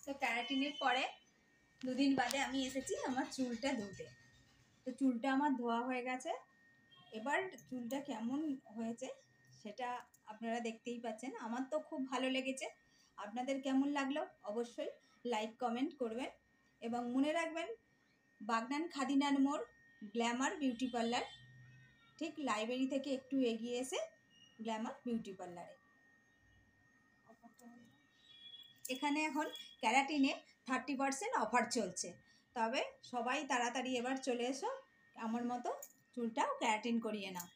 তো ক্যারাটিনের পরে দুদিন বাদে আমি এসেছি আমার চুলটা ধুতে। তো চুলটা আমার ধোয়া হয়ে গেছে। এবার চুলটা কেমন হয়েছে সেটা আপনারা দেখতেই পাচ্ছেন। আমার তো খুব ভালো লেগেছে। আপনাদের কেমন লাগলো অবশ্যই লাইক কমেন্ট করবেন এবং মনে রাখবেন বাগনান খাদিনার মোড় গ্ল্যামার বিউটি পার্লার, ঠিক লাইব্রেরি থেকে একটু এগিয়ে এসে গ্ল্যামার বিউটি পার্লারে। এখানে এখন ক্যারাটিনে 30% অফার চলছে। তবে সবাই তাড়াতাড়ি এবার চলে এসো, আমার মতো চুলটাও ক্যারাটিন করিয়ে নাও।